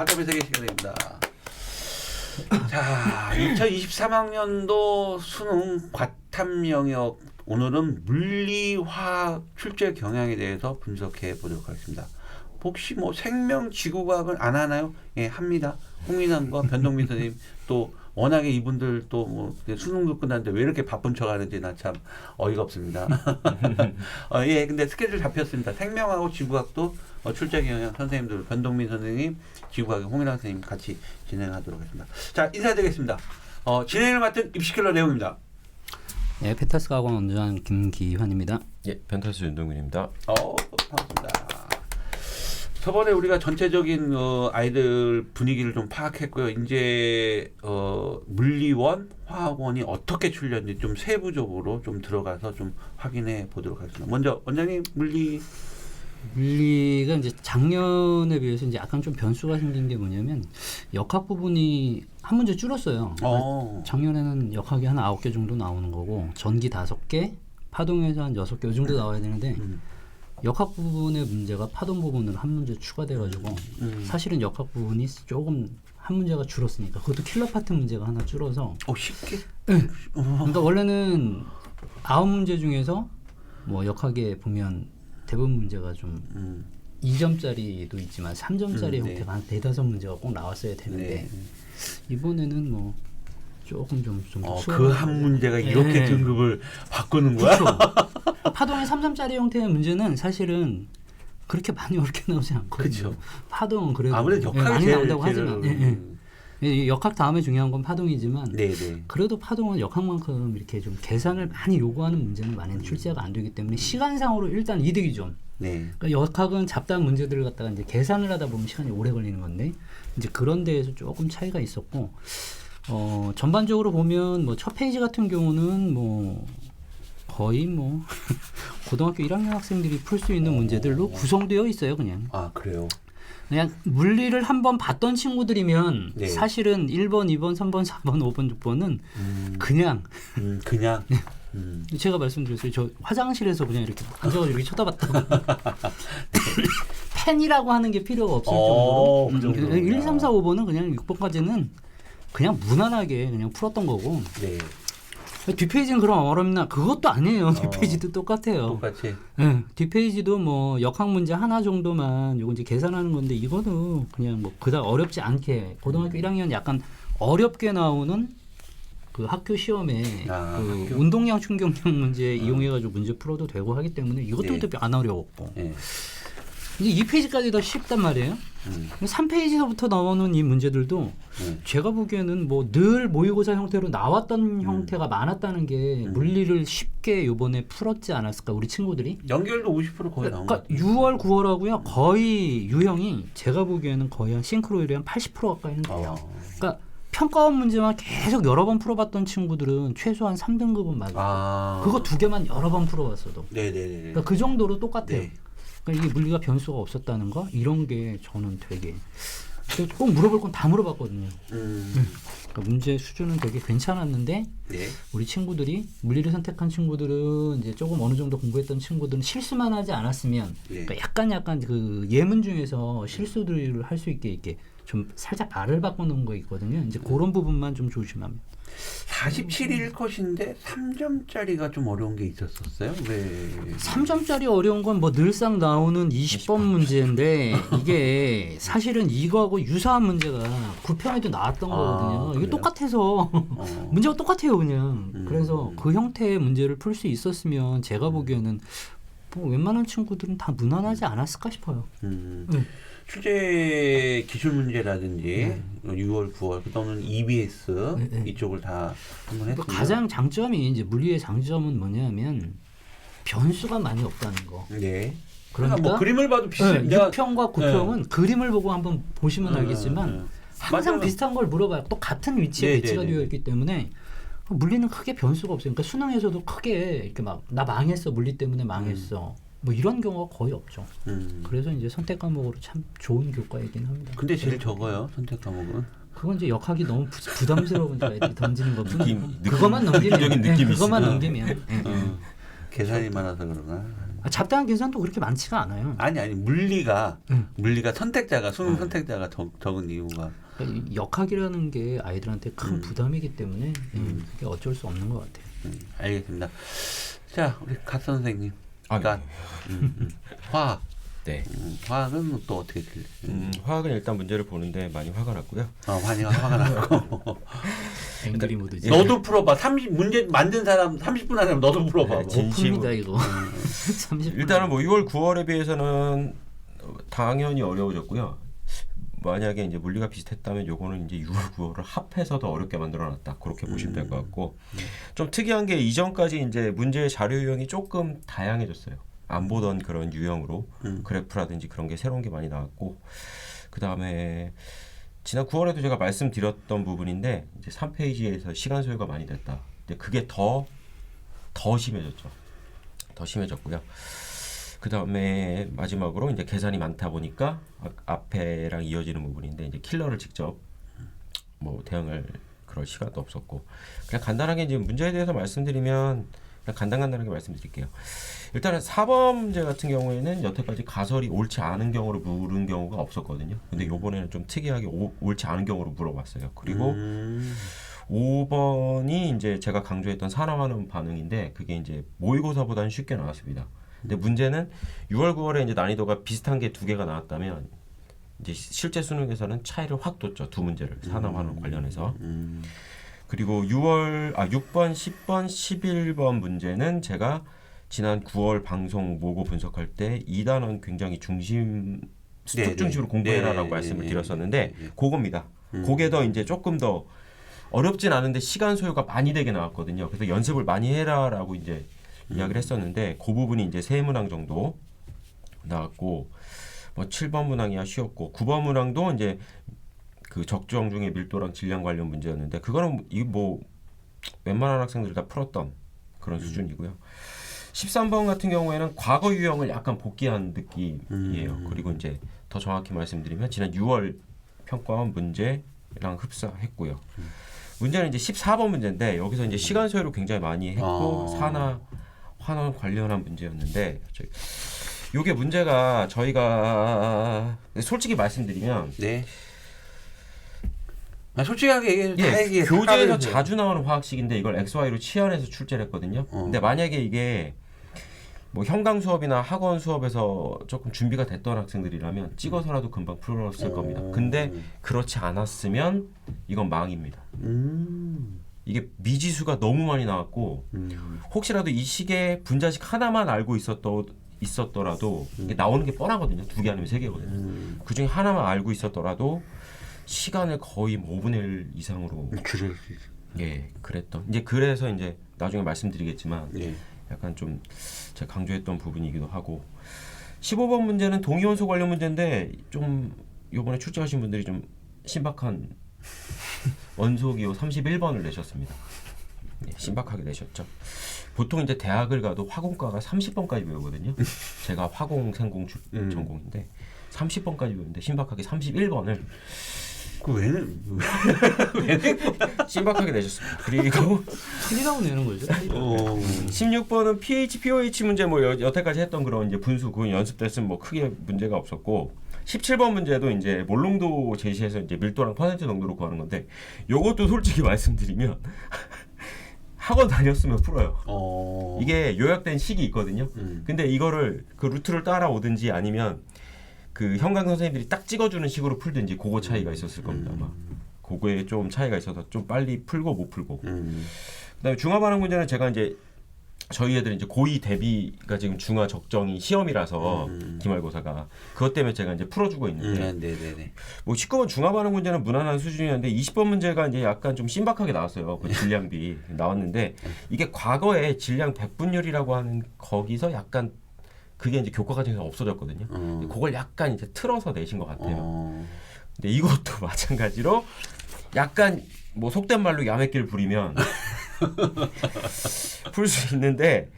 학급의 세계 시간입니다. 자, 2023학년도 수능 과탐 영역 오늘은 물리화학 출제 경향에 대해서 분석해 보도록 하겠습니다. 혹시 뭐 생명지구과학을 안 하나요? 예, 합니다. 홍민환과 변동민 선생님 또 워낙에 이분들 또 뭐 수능도 끝났는데 왜 이렇게 바쁜 척 하는지 나 참 어이가 없습니다. 예, 근데 스케줄 잡혔습니다. 생명하고 지구학도 출제 경향 선생님들 변동민 선생님, 지구학의 홍민환 선생님 같이 진행하도록 하겠습니다. 자, 인사드리겠습니다. 진행을 맡은 입시킬러 내용입니다. 네, 펜타스 가공 원장 김기환입니다. 예, 펜타스 윤동균입니다. 반갑습니다. 저번에 우리가 전체적인 아이들 분위기를 좀 파악했고요. 이제 물리원, 화학원이 어떻게 출렸는지 좀 세부적으로 좀 들어가서 좀 확인해 보도록 하겠습니다. 먼저 원장님 물리가 이제 작년에 비해서 이제 약간 좀 변수가 생긴 게 뭐냐면 역학 부분이 한 문제 줄었어요. 작년에는 역학이 한 9개 정도 나오는 거고 전기 5개, 파동에서 한 6개 이 정도 나와야 되는데 역학 부분의 문제가 파동 부분으로 한 문제 추가돼가지고 사실은 역학 부분이 조금 한 문제가 줄었으니까 그것도 킬러 파트 문제가 하나 줄어서 쉽게? 네. 그러니까 원래는 9문제 중에서 뭐 역학에 보면 대부분 문제가 좀 2점짜리도 있지만 3점짜리 형태가 한 4-5문제가 꼭 나왔어야 되는데 이번에는 뭐 조금 좀 그 한 문제가 이렇게 등급을 바꾸는 거야? 그렇죠. 파동의 3점짜리 형태의 문제는 사실은 그렇게 많이 어렵게 나오지 않거든요. 그쵸. 파동은 그래도 아무래도 역학이 많이 제일 나온다고 하지만 역학 다음에 중요한 건 파동이지만 그래도 파동은 역학만큼 이렇게 좀 계산을 많이 요구하는 문제는 많이 출제가 안 되기 때문에 시간상으로 일단 이득이죠. 그러니까 역학은 잡다한 문제들을 갖다가 이제 계산을 하다 보면 시간이 오래 걸리는 건데 이제 그런 데에서 조금 차이가 있었고 전반적으로 보면 뭐 첫 페이지 같은 경우는 뭐 거의 뭐 고등학교 1학년 학생들이 풀 수 있는 문제들로 구성되어 있어요, 그냥. 아, 그래요? 그냥 물리를 한번 봤던 친구들이면 사실은 1번, 2번, 3번, 4번, 5번, 6번은 그냥 제가 말씀드렸어요. 저 화장실에서 그냥 이렇게 앉아가지고 이렇게 쳐다봤다고 펜이라고 하는 게 필요가 없을 정도로 그 정도로. 1, 2, 3, 4, 5번은 그냥 6번까지는 그냥 무난하게 그냥 풀었던 거고 뒷페이지는 그럼 어렵나? 그것도 아니에요. 뒷페이지도 똑같아요. 똑같이. 뒷페이지도 뭐 역학 문제 하나 정도만 요거 이제 계산하는 건데 이거도 그냥 뭐 그닥 어렵지 않게 고등학교 1학년 약간 어렵게 나오는 그 학교 시험에 그 운동량 충격량 문제 이용해가지고 문제 풀어도 되고 하기 때문에 이것도 안 어려웠고. 이제 2페이지까지 더 쉽단 말이에요. 3페이지서부터 나오는 이 문제들도 제가 보기에는 뭐 늘 모의고사 형태로 나왔던 형태가 많았다는 게 물리를 쉽게 요번에 풀었지 않았을까 우리 친구들이? 연결도 50% 거의 나온 것 그러니까 6월 9월하고요 거의 유형이 제가 보기에는 거의 한 싱크로율이 한 80% 가까이는 돼요. 그러니까 평가원 문제만 계속 여러 번 풀어봤던 친구들은 최소한 3등급은 맞아요. 그거 2개만 여러 번 풀어봤어도. 그러니까 그 정도로 똑같아요. 그러니까 이게 물리가 변수가 없었다는 거 이런 게 저는 되게 꼭 물어볼 건 다 물어봤거든요. 그러니까 문제 수준은 되게 괜찮았는데 우리 친구들이 물리를 선택한 친구들은 이제 조금 어느 정도 공부했던 친구들은 실수만 하지 않았으면 그러니까 약간 그 예문 중에서 실수들을 할 수 있게 이렇게 좀 살짝 말을 바꿔놓은 거 있거든요. 이제 그런 부분만 좀 조심하면. 47일 컷인데 3점짜리가 좀 어려운 게 있었어요? 왜? 3점짜리 어려운 건 뭐 늘상 나오는 20번 문제인데 이게 사실은 이거하고 유사한 문제가 9편에도 나왔던 거거든요. 이게 똑같아서 문제가 똑같아요, 그냥. 그래서 그 형태의 문제를 풀 수 있었으면 제가 보기에는 뭐 웬만한 친구들은 다 무난하지 않았을까 싶어요. 출제 기출 문제라든지 6월, 9월 또는 EBS 이쪽을 다 한번 했습니다. 가장 장점이 이제 물리의 장점은 뭐냐면 변수가 많이 없다는 거. 그러니까 뭐 그림을 봐도 비슷해요. 6평과 9평은 그림을 보고 한번 보시면 알겠지만 항상 비슷한 걸 물어봐요. 또 같은 위치에 배치가 되어 있기 때문에 물리는 크게 변수가 없어요. 그러니까 수능에서도 크게 이렇게 막 나 망했어 물리 때문에 망했어. 뭐 이런 경우가 거의 없죠. 그래서 이제 선택 과목으로 참 좋은 교과이긴 합니다. 근데 제일 적어요 선택 과목은. 그건 이제 역학이 너무 부담스러우니까 애들이 던지는 거고. 그것만 넘기면 그것만 넘기면. 계산이 많아서 그러나. 잡다한 계산도 그렇게 많지가 않아요. 아니 물리가 선택자가 수능 선택자가 적은 이유가 그러니까 이 역학이라는 게 아이들한테 큰 부담이기 때문에 그게 어쩔 수 없는 것 같아요. 알겠습니다. 자 우리 갓 선생님. 아, 그러니까 화학. 네. 화학은 또 어떻게 화학은 일단 문제를 보는데 많이 화가 났고요. 많이 화가 나고. 앵그리 모드지. 너도 풀어봐. 문제 만든 사람 30분 안에 너도 풀어봐. 네, 진심으로. 풉니다 이거. 30분. 일단은 뭐 6월, 9월에 비해서는 당연히 어려워졌고요. 만약에 이제 물리가 비슷했다면 요거는 이제 6월, 9월을 합해서 더 어렵게 만들어놨다. 그렇게 보시면 될 것 같고 좀 특이한 게 이전까지 이제 문제의 자료 유형이 조금 다양해졌어요. 안 보던 그런 유형으로 그래프라든지 그런 게 새로운 게 많이 나왔고 그 다음에 지난 9월에도 제가 말씀드렸던 부분인데 이제 3페이지에서 시간 소요가 많이 됐다. 근데 그게 더 심해졌죠. 더 심해졌고요. 그 다음에 마지막으로 이제 계산이 많다 보니까 앞에랑 이어지는 부분인데 이제 킬러를 직접 뭐 대응할 그럴 시간도 없었고 그냥 간단하게 이제 문제에 대해서 말씀드리면 그냥 간단하게 말씀드릴게요. 일단은 4번 문제 같은 경우에는 여태까지 가설이 옳지 않은 경우로 물은 경우가 없었거든요. 근데 이번에는 좀 특이하게 옳지 않은 경우로 물어봤어요. 그리고 5번이 이제 제가 강조했던 산화하는 반응인데 그게 이제 모의고사보다는 쉽게 나왔습니다. 근데 문제는 6월, 9월에 이제 난이도가 비슷한 게 두 개가 나왔다면 이제 실제 수능에서는 차이를 확 뒀죠. 두 문제를 산화하는 관련해서. 그리고 6번, 10번, 11번 문제는 제가 지난 9월 방송 모고 분석할 때 2단원 굉장히 수특 중심으로 공부해라라고 말씀을 드렸었는데 그겁니다. 그게 더 이제 조금 더 어렵진 않은데 시간 소요가 많이 되게 나왔거든요. 그래서 연습을 많이 해라라고 이제 이야기를 했었는데 그 부분이 이제 세 문항 정도 나왔고 뭐 7번 문항이야 쉬웠고 9번 문항도 이제 그 적정 중에 밀도랑 질량 관련 문제였는데 그거는 이 뭐 웬만한 학생들이 다 풀었던 그런 수준이고요. 13번 같은 경우에는 과거 유형을 약간 복귀한 느낌이에요. 그리고 이제 더 정확히 말씀드리면 지난 6월 평가원 문제랑 흡사했고요. 문제는 이제 14번 문제인데 여기서 이제 시간 소요를 굉장히 많이 했고 산화 환원 관련한 문제였는데 이게 문제가 저희가 솔직히 말씀드리면 네. 솔직하게 교재에서 자주 나오는 화학식인데 이걸 XY로 치환해서 출제를 했거든요. 근데 만약에 이게 뭐 현강 수업이나 학원 수업에서 조금 준비가 됐던 학생들이라면 찍어서라도 금방 풀었을 겁니다. 근데 그렇지 않았으면 이건 망입니다. 이게 미지수가 너무 많이 나왔고 혹시라도 이 식의 분자식 하나만 알고 있었더라도 이게 나오는 게 뻔하거든요. 2개 아니면 3개거든요. 그중에 하나만 알고 있었더라도 시간을 거의 5분의 1 이상으로 그랬던 이제 그래서 이제 나중에 말씀드리겠지만 약간 좀 제가 강조했던 부분이기도 하고 15번 문제는 동위원소 관련 문제인데 좀 이번에 출제하신 분들이 좀 신박한 원소기호 31번을 내셨습니다. 신박하게 내셨죠. 보통 이제 대학을 가도 화공과가 30번까지 배우거든요. 제가 화공생공 전공인데 30번까지 배우는데 신박하게 31번을 왜는 신박하게 내셨습니다. 그리고 틀리라고 내는 거죠. 16번은 pH, pOH 문제 뭐 여태까지 했던 그런 이제 분수 그건 연습됐으면 뭐 크게 문제가 없었고 17번 문제도 이제 몰농도 제시해서 이제 밀도랑 퍼센트 농도로 구하는 건데 요것도 솔직히 말씀드리면 학원 다녔으면 풀어요. 이게 요약된 식이 있거든요. 근데 이거를 그 루트를 따라오든지 아니면 그 현강 선생님들이 딱 찍어주는 식으로 풀든지 그거 차이가 있었을 겁니다. 아마 그거에 좀 차이가 있어서 좀 빨리 풀고 못 풀고. 그다음에 중화 반응 문제는 제가 이제 저희 애들은 이제 고2 대비가 지금 중화 적정이 시험이라서 기말고사가 그것 때문에 제가 이제 풀어주고 있는데 뭐 19번 중화 반응 문제는 무난한 수준이었는데 20번 문제가 이제 약간 좀 신박하게 나왔어요. 그 질량비 나왔는데 이게 과거에 질량 백분율이라고 하는 거기서 약간 그게 이제 교과 과정에서 없어졌거든요. 그걸 약간 이제 틀어서 내신 것 같아요. 근데 이것도 마찬가지로 약간 뭐 속된 말로 야매끼를 부리면 풀 수 있는데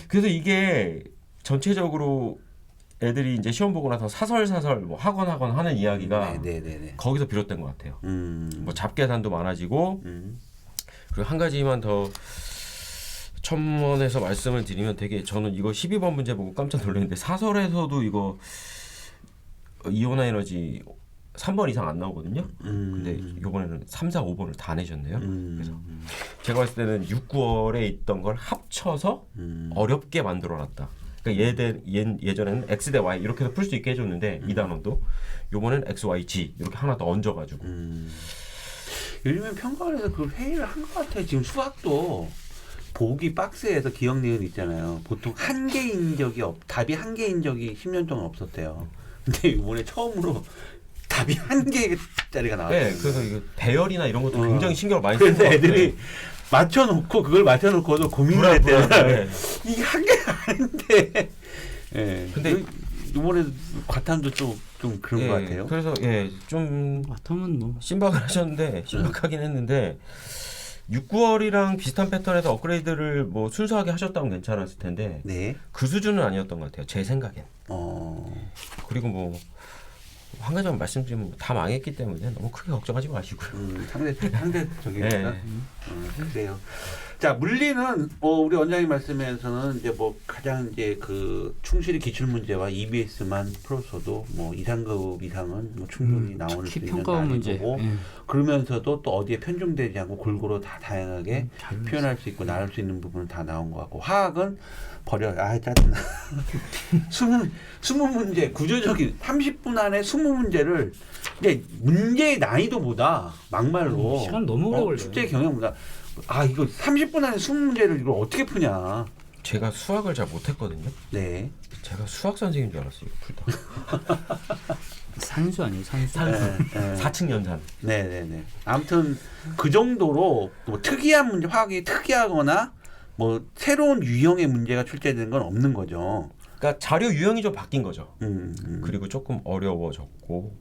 그래서 이게 전체적으로 애들이 이제 시험 보고 나서 사설 뭐 학원 하는 이야기가 거기서 비롯된 것 같아요. 뭐 잡계산도 많아지고 그리고 한 가지만 더 첨언해서 말씀을 드리면 되게 저는 이거 12번 문제 보고 깜짝 놀랐는데 사설에서도 이거 이온화 에너지 3번 이상 안 나오거든요. 근데 이번에는 3, 4, 5번을 다 내셨네요. 그래서 제가 봤을 때는 6, 9월에 있던 걸 합쳐서 어렵게 만들어놨다. 그러니까 예전에는 X 대 Y 이렇게도 풀 수 있게 해줬는데 이 단원도 요번엔 X, Y, G 이렇게 하나 더 얹어가지고 요즘엔 평가원에서 그 회의를 한 것 같아요. 지금 수학도 보기 박스에서 기억 니은 있잖아요. 보통 한 개인 적이 답이 한 개인 적이 10년 동안 없었대요. 근데 이번에 처음으로 답이 한 개짜리가 나왔어요. 네, 그래서 이거 배열이나 이런 것도 굉장히 신경을 많이 쓰는 것 그래서 같아요. 애들이 그걸 맞춰놓고도 고민을 했대요. 네. 이게 한 개가 아닌데. 예. 근데 이번에 과탐도 좀 그런 것 같아요. 그래서 좀 바텀은 뭐 신박을 하셨는데 신박하긴 했는데 6, 9월이랑 비슷한 패턴에서 업그레이드를 뭐 순수하게 하셨다면 괜찮았을 텐데 네. 그 수준은 아니었던 것 같아요. 제 생각엔. 그리고 뭐 한 가지만 말씀드리면 다 망했기 때문에 너무 크게 걱정하지 마시고요. 상대적이니까. 그래요. 자, 물리는 우리 원장님 말씀에서는 이제 뭐 가장 이제 그 충실히 기출 문제와 EBS만 풀었어도 뭐 2상급 이상은 뭐 충분히 나오는 수 특히 있는 평가원 문제. 난이도고 그러면서도 또 어디에 편중되지 않고 골고루 다 다양하게 표현할 수 있고 나눌 수 있는 부분은 다 나온 것 같고 화학은 버려. 짜증나. 20문제 구조적인 30분 안에 20문제를 이제 문제의 난이도보다 막말로 시간 너무 오래 걸려요. 출제 경향보다 이거 30분 안에 20문제를 이걸 어떻게 푸냐. 제가 수학을 잘 못했거든요. 네. 제가 수학 선생님인 줄 알았어요. 풀다. 산수 아니에요, 산수. 네. 4층 연산. 네네네. 아무튼 그 정도로 뭐 특이한 문제, 화학이 특이하거나 뭐 새로운 유형의 문제가 출제되는 건 없는 거죠. 그러니까 자료 유형이 좀 바뀐 거죠. 그리고 조금 어려워졌고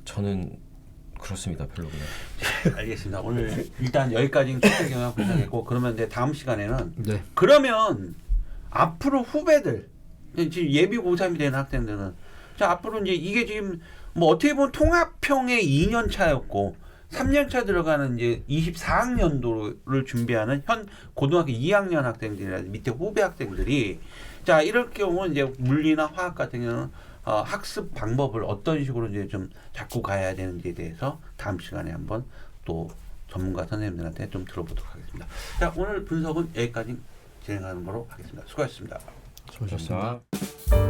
저는 그렇습니다. 별로 그냥. 알겠습니다. 오늘 일단 여기까지는 출제 경향 분석했고 그러면 이제 다음 시간에는 네. 그러면 앞으로 후배들 지금 예비 고3이 되는 학생들은 자 앞으로 이제 이게 지금 뭐 어떻게 보면 통합형의 2년 차였고 3년 차 들어가는 이제 24학년도를 준비하는 현 고등학교 2학년 학생들이나 밑에 후배 학생들이 자 이럴 경우 이제 물리나 화학 같은 경우는 학습 방법을 어떤 식으로 이제 좀 잡고 가야 되는지에 대해서 다음 시간에 한번 또 전문가 선생님들한테 좀 들어보도록 하겠습니다. 자 오늘 분석은 여기까지 진행하는 거로 하겠습니다. 수고하셨습니다. 수고하셨습니다. 감사합니다.